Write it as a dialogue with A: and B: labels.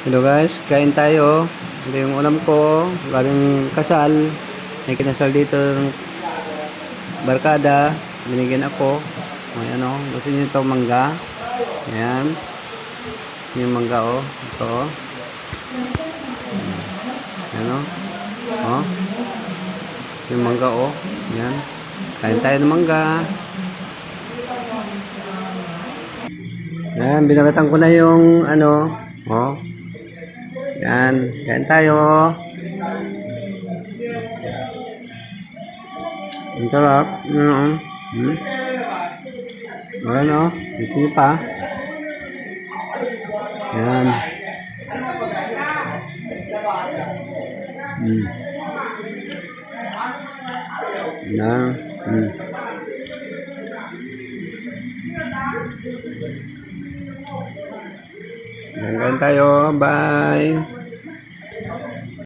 A: Hello guys, kain tayo. Ito yung ulam ko. Galing kasal. May kinasal dito ng barkada. Binigyan ako. Ayan o. Gusto niyo ito mangga? Ayan. Gusto niyo mangga o. Ito o. Ayan o. O. Yung mangga o. Ayan. Kain tayo ng mangga. Ayan. Binagatan ko na yung ano. O. Yan, kain tayo. Ang sarap. Ano? Wala no? Ito pa. Yan. Yan. Kain tayo. Bye.